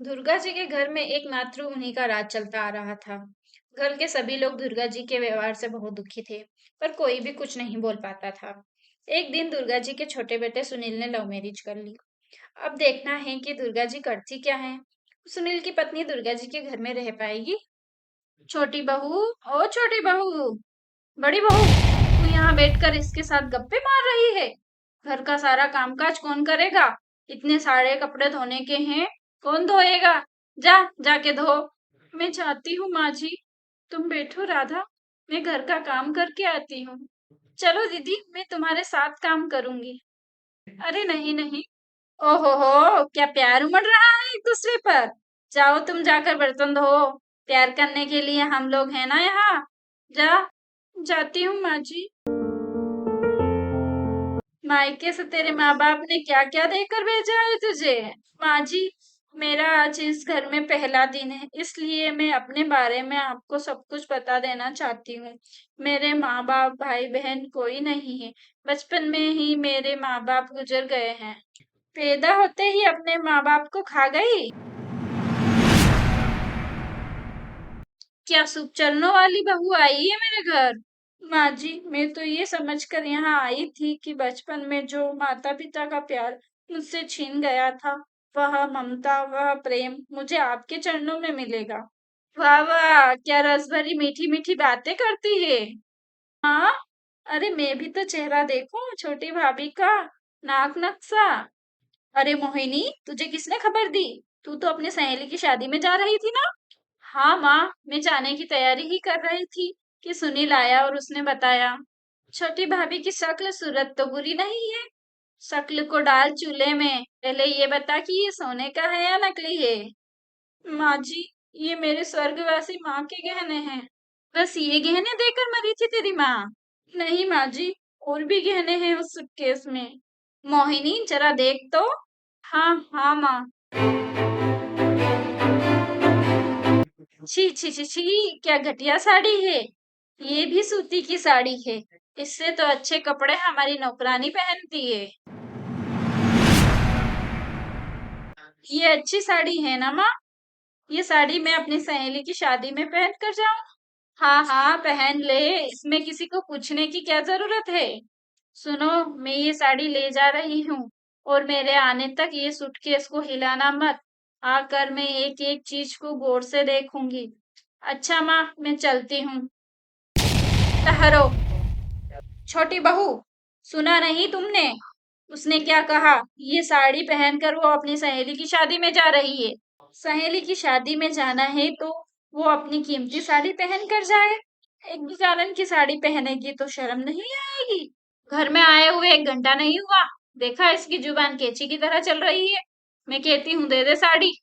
दुर्गा जी के घर में एकमात्र उन्हीं का राज चलता आ रहा था। घर के सभी लोग दुर्गा जी के व्यवहार से बहुत दुखी थे, पर कोई भी कुछ नहीं बोल पाता था। एक दिन दुर्गा जी के छोटे बेटे सुनील ने लव मैरिज कर ली। अब देखना है कि दुर्गा जी करती क्या है। सुनील की पत्नी दुर्गा जी के घर में रह पाएगी? छोटी बहू, ओ छोटी बहू, बड़ी बहू, तू यहाँ बैठकर इसके साथ गप्पे मार रही है? घर का सारा कामकाज कौन करेगा? इतने सारे कपड़े धोने के हैं, कौन धोएगा? जा, जाके धो। मैं चाहती हूँ माँ जी। तुम बैठो राधा, मैं घर का काम करके आती हूँ। चलो दीदी, मैं तुम्हारे साथ काम करूंगी। अरे नहीं नहीं, ओहो हो, क्या प्यार उमड़ रहा है एक दूसरे पर? जाओ तुम जाकर बर्तन धो। प्यार करने के लिए हम लोग हैं ना यहाँ। जा। जाती हूँ माँ जी। मायके से तेरे माँ बाप ने क्या क्या देकर भेजा है तुझे? माँ जी, मेरा आज इस घर में पहला दिन है, इसलिए मैं अपने बारे में आपको सब कुछ बता देना चाहती हूँ। मेरे माँ बाप, भाई बहन कोई नहीं है। बचपन में ही मेरे माँ बाप गुजर गए हैं। पैदा होते ही अपने माँ बाप को खा गई। क्या शुभ चरणों वाली बहू आई है मेरे घर? माँ जी, मैं तो ये समझकर यहाँ आई थी कि बचपन में जो माता पिता का प्यार मुझसे छीन गया था, वह ममता, वह प्रेम मुझे आपके चरणों में मिलेगा। वाह वाह, क्या रस भरी मीठी मीठी बातें करती है। हाँ, अरे मैं भी तो चेहरा देखूं छोटी भाभी का, नाक नक्शा। अरे मोहिनी, तुझे किसने खबर दी? तू तो अपनी सहेली की शादी में जा रही थी ना? हाँ माँ, मैं जाने की तैयारी ही कर रही थी कि सुनील आया और उसने बताया। छोटी भाभी की शक्ल सूरत तो बुरी नहीं है। शक्ल को डाल चूल्हे में, पहले ये बता कि ये सोने का है या नकली है? माँ जी, ये मेरे स्वर्गवासी माँ के गहने हैं। बस ये गहने देकर मरी थी तेरी माँ? नहीं माँ जी, और भी गहने हैं उस सूटकेस में। मोहिनी, जरा देख तो। हाँ हाँ माँ। छी छी छी छी, क्या घटिया साड़ी है। ये भी सूती की साड़ी है। इससे तो अच्छे कपड़े हमारी नौकरानी पहनती है। ये अच्छी साड़ी है ना माँ? ये साड़ी मैं अपनी सहेली की शादी में पहन कर जाऊं? हाँ हाँ, पहन ले। इसमें किसी को पूछने की क्या जरूरत है? सुनो, मैं ये साड़ी ले जा रही हूँ, और मेरे आने तक ये सूटकेस को हिलाना मत। आकर मैं एक एक चीज को गौर से देखूंगी। अच्छा माँ, मैं चलती हूँ। ठहरो। छोटी बहू, सुना नहीं तुमने? उसने क्या कहा? ये साड़ी पहनकर वो अपनी सहेली की शादी में जा रही है। सहेली की शादी में जाना है तो वो अपनी कीमती साड़ी पहन कर जाए। एक बेचारन की साड़ी पहनेगी तो शर्म नहीं आएगी? घर में आए हुए 1 घंटा नहीं हुआ, देखा इसकी जुबान कैंची की तरह चल रही है। मैं कहती हूँ दे दे साड़ी।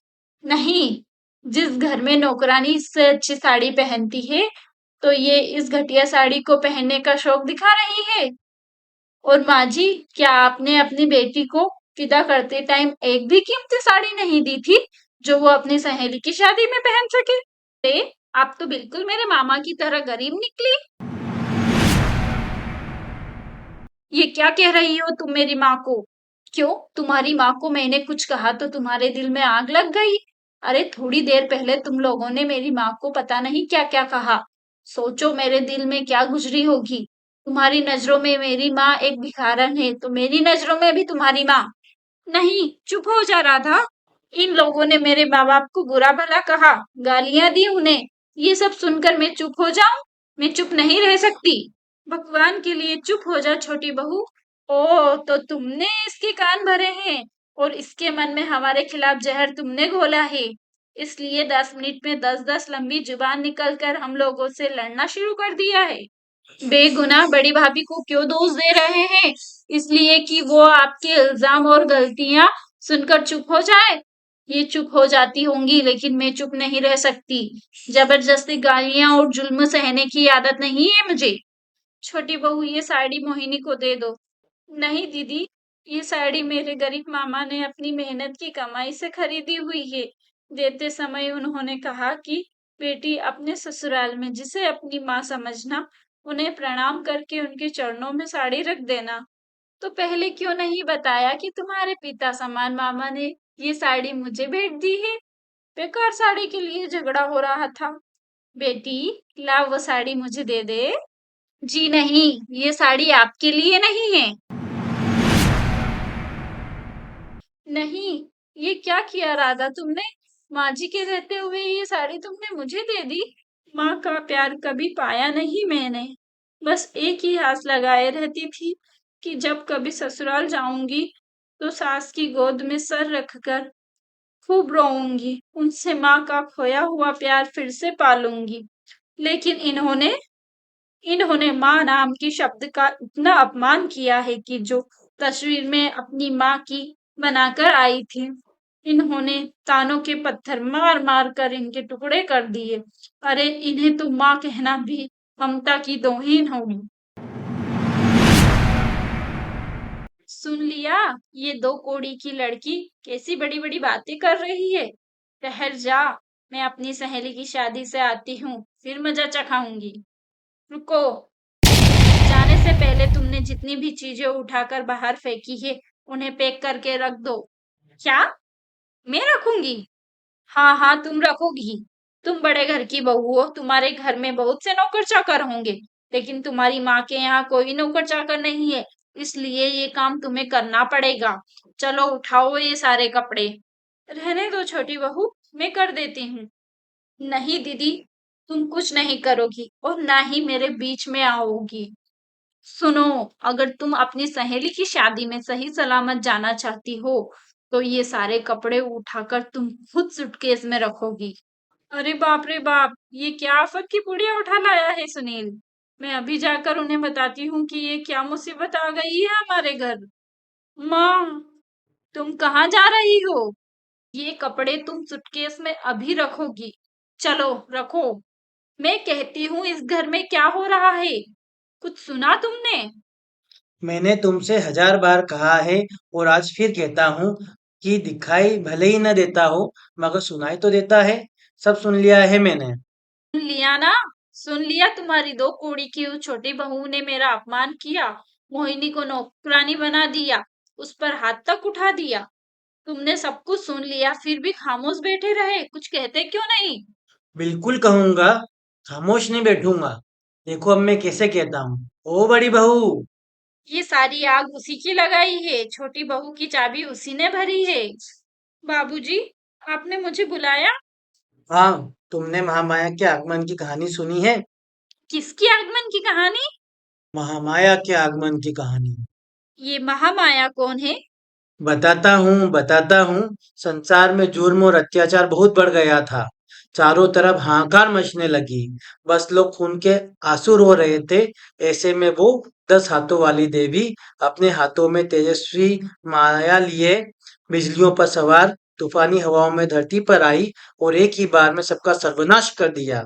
नहीं, जिस घर में नौकरानी इससे अच्छी साड़ी पहनती है, तो ये इस घटिया साड़ी को पहनने का शौक दिखा रही है। और माँ जी, क्या आपने अपनी बेटी को विदा करते टाइम एक भी कीमती साड़ी नहीं दी थी, जो वो अपनी सहेली की शादी में पहन सके? आप तो बिल्कुल मेरे मामा की तरह गरीब निकली। ये क्या कह रही हो तुम मेरी माँ को? क्यों, तुम्हारी माँ को मैंने कुछ कहा तो तुम्हारे दिल में आग लग गई? अरे थोड़ी देर पहले तुम लोगों ने मेरी माँ को पता नहीं क्या क्या कहा। सोचो मेरे दिल में क्या गुजरी होगी। तुम्हारी नजरों में मेरी माँ एक भिखारन है, तो मेरी नजरों में भी तुम्हारी माँ। नहीं, चुप हो जा राधा। इन लोगों ने मेरे माँ बाप को बुरा भला कहा, गालियां दी उन्हें। ये सब सुनकर मैं चुप हो जाऊं? मैं चुप नहीं रह सकती। भगवान के लिए चुप हो जा छोटी बहू। ओ, तो तुमने इसके कान भरे हैं, और इसके मन में हमारे खिलाफ जहर तुमने घोला है। इसलिए 10 मिनट में 10-10 लंबी जुबान निकलकर हम लोगों से लड़ना शुरू कर दिया है। बेगुनाह बड़ी भाभी को क्यों दोष दे रहे हैं? इसलिए कि वो आपके इल्जाम और गलतियां सुनकर चुप हो जाए। ये चुप हो जाती होंगी, लेकिन मैं चुप नहीं रह सकती। जबरदस्ती गालियां और जुल्म सहने की आदत नहीं है मुझे। छोटी बहू, ये साड़ी मोहिनी को दे दो। नहीं दीदी, ये साड़ी मेरे गरीब मामा ने अपनी मेहनत की कमाई से खरीदी हुई है। देते समय उन्होंने कहा कि बेटी, अपने ससुराल में जिसे अपनी माँ समझना, उन्हें प्रणाम करके उनके चरणों में साड़ी रख देना। तो पहले क्यों नहीं बताया कि तुम्हारे पिता समान मामा ने ये साड़ी मुझे भेंट दी है? बेकार साड़ी के लिए झगड़ा हो रहा था। बेटी, ला वो साड़ी मुझे दे दे। जी नहीं, ये साड़ी आपके लिए नहीं है। नहीं, ये क्या किया राधा तुमने? माँ जी के रहते हुए ये साड़ी तुमने मुझे दे दी। माँ का प्यार कभी पाया नहीं मैंने। बस एक ही आस लगाए रहती थी कि जब कभी ससुराल जाऊंगी तो सास की गोद में सर रखकर खूब रोऊंगी, उनसे माँ का खोया हुआ प्यार फिर से पालूंगी। लेकिन इन्होंने इन्होंने माँ नाम की शब्द का इतना अपमान किया है कि जो तस्वीर में अपनी माँ की बनाकर आई थी, इन्होंने तानों के पत्थर मार मार कर इनके टुकड़े कर दिए। अरे इन्हें तो माँ कहना भी ममता की तौहीन होगी। सुन लिया, ये दो कोड़ी की लड़की कैसी बड़ी बड़ी बातें कर रही है। ठहर जा, मैं अपनी सहेली की शादी से आती हूँ, फिर मजा चखाऊंगी। रुको, जाने से पहले तुमने जितनी भी चीजें उठाकर बाहर फेंकी है, उन्हें पैक करके रख दो। क्या? मैं रखूंगी? हाँ हाँ, तुम रखोगी। तुम बड़े घर की बहू हो, तुम्हारे घर में बहुत से नौकर चाकर होंगे, लेकिन तुम्हारी माँ के यहाँ कोई नौकर चाकर नहीं है, इसलिए ये काम तुम्हें करना पड़ेगा। चलो उठाओ ये सारे कपड़े। रहने दो छोटी बहू, मैं कर देती हूँ। नहीं दीदी, तुम कुछ नहीं करोगी और ना ही मेरे बीच में आओगी। सुनो, अगर तुम अपनी सहेली की शादी में सही सलामत जाना चाहती हो, तो ये सारे कपड़े उठाकर तुम खुद सूटकेस में रखोगी। अरे बाप रे बाप, ये क्या आफत की पुड़िया उठा लाया है सुनील। मैं अभी जाकर उन्हें बताती हूँ कि ये क्या मुसीबत आ गई है हमारे घर। माँ, तुम कहाँ जा रही हो? ये कपड़े तुम सूटकेस में अभी रखोगी। चलो रखो। मैं कहती हूँ इस घर में क्या हो रहा है? कुछ सुना तुमने? मैंने तुमसे 1000 बार कहा है और आज फिर कहता हूँ कि दिखाई भले ही न देता हो मगर सुनाई तो देता है। सब सुन लिया है मैंने। सुन लिया ना? सुन लिया, तुम्हारी दो कौड़ी की उस छोटी बहू ने मेरा अपमान किया, मोहिनी को नौकरानी बना दिया, उस पर हाथ तक उठा दिया। तुमने सब कुछ सुन लिया, फिर भी खामोश बैठे रहे, कुछ कहते क्यों नहीं? बिल्कुल कहूंगा, खामोश नहीं बैठूंगा। देखो अब मैं कैसे कहता हूँ। ओ बड़ी बहू। ये सारी आग उसी की लगाई है, छोटी बहू की चाबी उसी ने भरी है। बाबूजी, आपने मुझे बुलाया? हाँ, तुमने महामाया के आगमन की कहानी सुनी है? किसकी आगमन की कहानी? महामाया के आगमन की कहानी। ये महामाया कौन है? बताता हूँ। संसार में जुर्म और अत्याचार बहुत बढ़ गया था। चारों तरफ हाहाकार मचने लगी। बस लोग खून के आंसू रो रहे थे। ऐसे में वो 10 हाथों वाली देवी अपने हाथों में तेजस्वी माया लिए बिजलियों पर सवार तूफानी हवाओं में धरती पर आई और एक ही बार में सबका सर्वनाश कर दिया।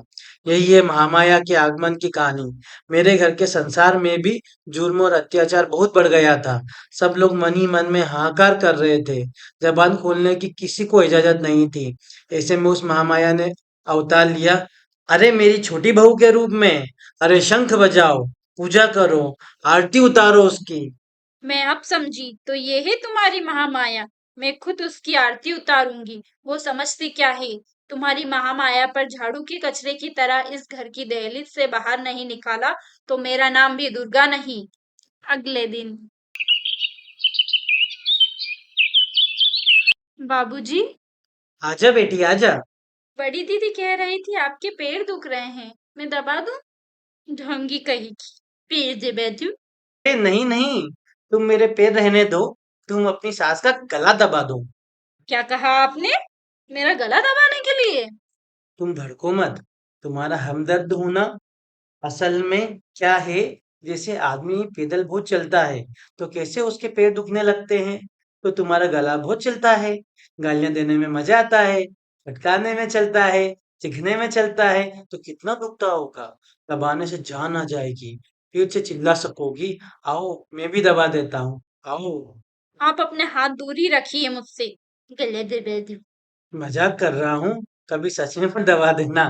यही है महामाया के आगमन की कहानी। मेरे घर के संसार में भी जुर्म और अत्याचार बहुत बढ़ गया था। सब लोग मन ही मन में हाहाकार कर रहे थे। जबान खोलने की किसी को इजाजत नहीं थी। ऐसे में उस महामाया ने अवतार लिया। अरे मेरी छोटी बहू के रूप में। अरे शंख बजाओ, पूजा करो, आरती उतारो उसकी। मैं अब समझी, तो ये है तुम्हारी महामाया। मैं खुद उसकी आरती उतारूंगी। वो समझती क्या है? तुम्हारी महामाया पर झाड़ू के कचरे की तरह इस घर की दहलीज से बाहर नहीं निकाला, तो मेरा नाम भी दुर्गा नहीं। अगले दिन। बाबूजी, आजा बेटी आजा। बड़ी दीदी कह रही थी आपके पैर दुख रहे हैं, मैं दबा दूं? ढंगी कही की, पैर दे बैठू। अरे नहीं नहीं, तुम मेरे पैर रहने दो। तुम अपनी सास का गला दबा दो। क्या कहा आपने? मेरा गला दबाने के लिए? तुम भड़को मत। तुम्हारा हमदर्द होना असल में क्या है? जैसे आदमी पैदल बहुत चलता है तो कैसे उसके पैर दुखने लगते हैं, तो तुम्हारा गला बहुत चलता है। गालियां देने में मजा आता है, फटकारने में चलता है, चिढ़ने में चलता है, तो कितना दुखता होगा। दबाने से जान आ जाएगी, फिर से चिल्ला सकोगी। आओ मैं भी दबा देता हूँ। आओ। आप अपने हाथ दूर ही रखिए मुझसे। गले दे बैठू। मजाक कर रहा हूँ, कभी सच में मत दबा देना।